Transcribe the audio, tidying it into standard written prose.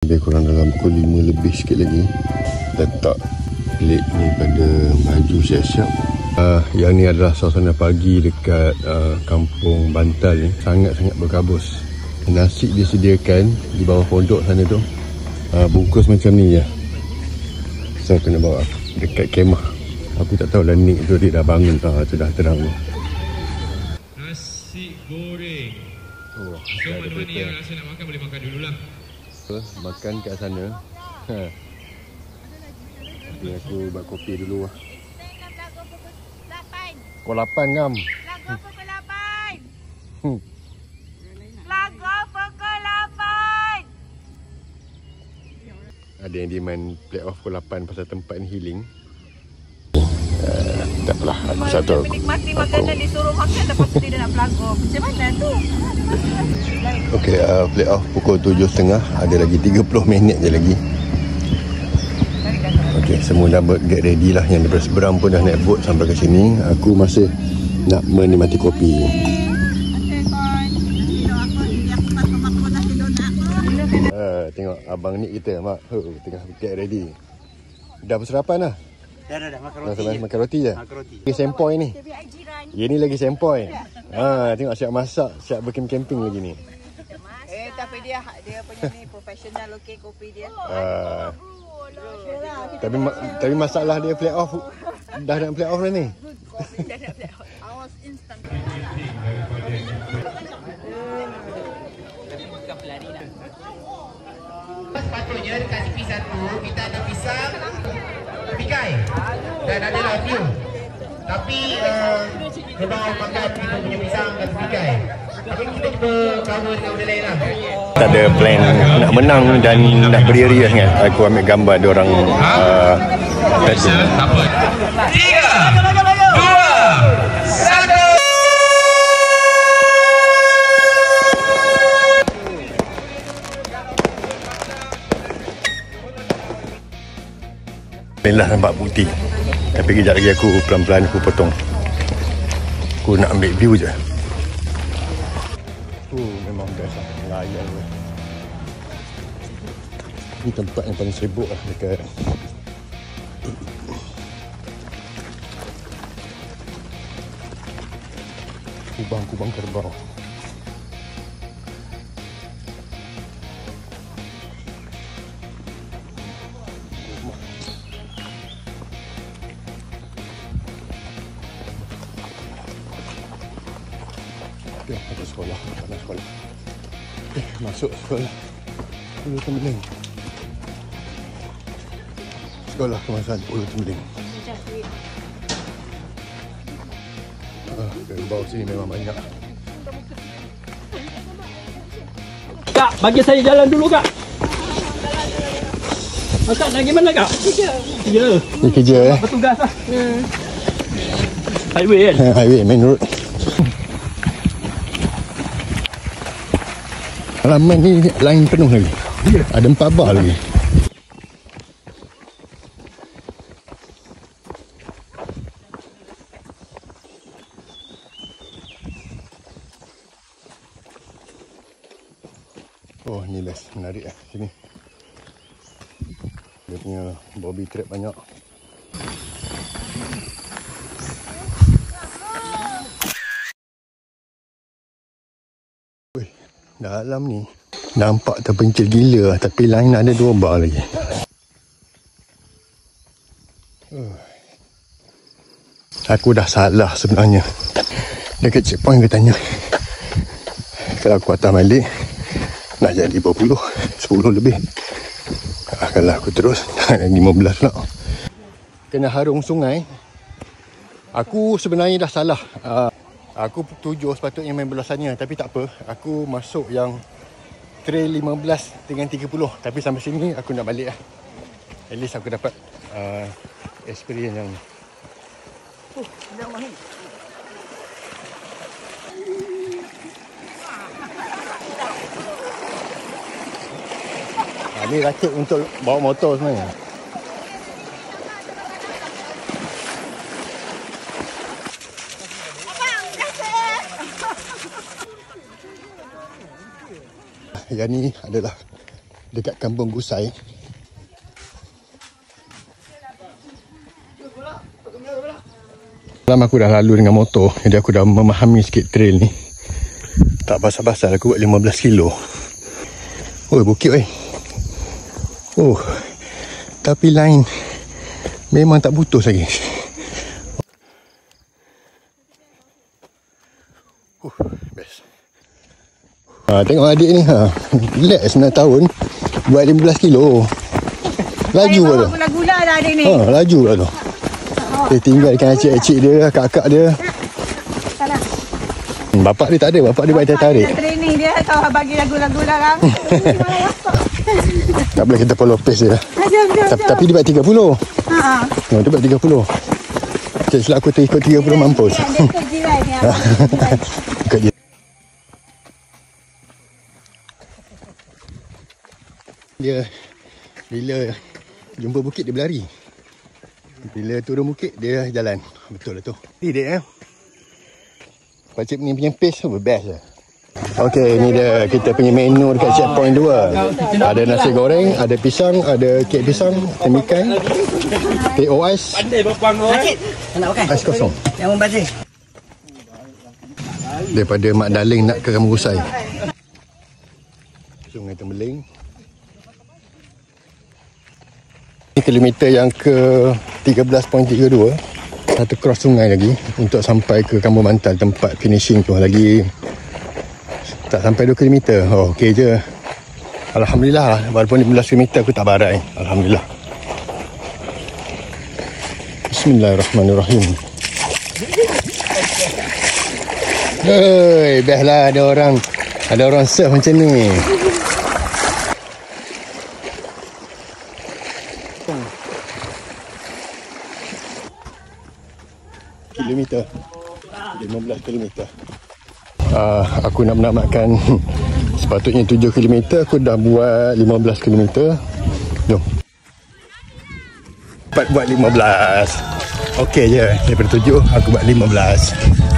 Lebih kurang dalam pukul 5 lebih sikit lagi. Letak plate ni pada baju siap-siap. Yang ni adalah suasana pagi dekat kampung Bantal ni. Sangat-sangat berkabus. Nasi disediakan di bawah pondok sana tu. Bungkus macam ni je. So kena bawa dekat kemah. Aku tak tahu lah Nick tu dia dah bangun tu dah terang tu. Nasi goreng. So mana-mana yang rasa nak makan boleh makan dululah. Makan kat sana. Nanti aku buat kopi dulu lah. Pukul 8 ngam. Lagu pukul 8. Ada yang demand play off pukul 8 pasal tempat ni healing. Tak apalah, aku satu. Menikmati makanan disuruh makan lepas tu dia nak pelagor. Macam mana tu? Okey, play off pukul 7.30. Ada lagi 30 minit je lagi. Okey, semua dah get ready lah. Yang daripada seberang pun dah naik boat sampai ke sini. Aku masih nak menikmati kopi. Tengok abang ni kita, Mak. Tengah get ready. Dah berserapan lah? Dah makan roti. Makan roti je? Makan roti. Lagi sempoi ni. Ini lagi sempoi. Tengok siap masak, siap bercamping lagi ni. Tapi dia punya ni profesional kopi dia. Tapi masalah dia play off. Dah nak play off dah ni. Dah nak play off. Awas instant. Sepatutnya dekat CP1 kita ada pisang, pikai dan ada lauk. Tapi kalau makan kita punya pisang dan pikai, tapi kita cuba cover dengan benda lain lah. Tak ada plan nak menang dan nak beria-ria kan. Aku ambil gambar diorang Biasa, tak apa. 3, 2, 1. Inilah nampak putih. Tapi kejap lagi aku pelan-pelan aku potong. Aku nak ambil view je. Memang best lah. Layan lah. Ini tempat yang paling sibuk lah dekat Kubang Kerbau. Ada sekolah, ada sekolah. Masuk sekolah Pulau Tembeling. Sekolah Kebangsaan Pulau Tembeling. Kerbau sini memang banyak. Kak, bagi saya jalan dulu, Kak. Kak, nak pergi mana, Kak? Kerja. Ni kerja Bertugas lah. Highway kan? Highway, main road. Halaman ni lain penuh lagi. Ada 4 bar lagi. Oh, ni best. Menarik lah sini. Dia punya bobby trap banyak. Dalam ni nampak terpencil gila, tapi line ada 2 bar lagi. Aku dah salah sebenarnya. Dekat checkpoint aku tanya, kalau aku atas balik nak jadi berapa puluh, 10 lebih. Kalau aku terus 15 pula. Kena harung sungai. Aku sebenarnya dah salah. Aku tujuh sepatutnya main belah sana, tapi tak apa. Aku masuk yang trail 15 dengan 30. Tapi sampai sini aku nak balik lah. At least aku dapat experience yang ni rakit untuk bawa motor sebenarnya. Yang ni adalah dekat Kampung Gusai. Lama aku dah lalu dengan motor, jadi aku dah memahami sikit trail ni. Tak pasal-pasal aku buat 15 kilo. Oh, bukit weh. Oh, tapi line memang tak putus lagi. Best. Tengok adik ni, relax 9 tahun buat 15 kilo. Laju lah tu. Gula-gula dah adik ni. Laju lah tu. Dia tinggalkan acik-acik dia, kakak dia. Bapak dia tak ada, bapak dia buat tarik. Training dia kau bagi lagu-lagu lah. Tak boleh kita follow pace dia. Tapi dia buat 30. Dia buat 30. Cik silap aku ikut 30 mampus. Dia ikut jiran ni. Ikut jiran. Dia bila jumpa bukit dia berlari. Bila turun bukit dia jalan. Betul lah tu. Ni dia Pakcik ni punya pace tu best lah. Okey, ni dia kita punya menu dekat checkpoint 2. Ada nasi goreng, ada pisang, ada kek pisang, temikan, teh ais. Pandai bapang kau. Nak makan? Ais kosong. Yang membazir. Daripada Mak Daling nak ke Kampung Gusai. Sungai Tembeling. Ini kilometer yang ke 13.32. Satu cross sungai lagi untuk sampai ke Kampung Bantal, tempat finishing tu. Lagi tak sampai 2 km. Oh, okey je. Alhamdulillah, walaupun 15 km aku tak barai. Alhamdulillah. Bismillahirrahmanirrahim. Hei, best lah ada orang surf macam ni. Kilometer 15 kilometer. Aku nak menamatkan sepatutnya 7 km, aku dah buat 15 km. Jom. Dapat buat 15. Okey je, daripada 7 aku buat 15.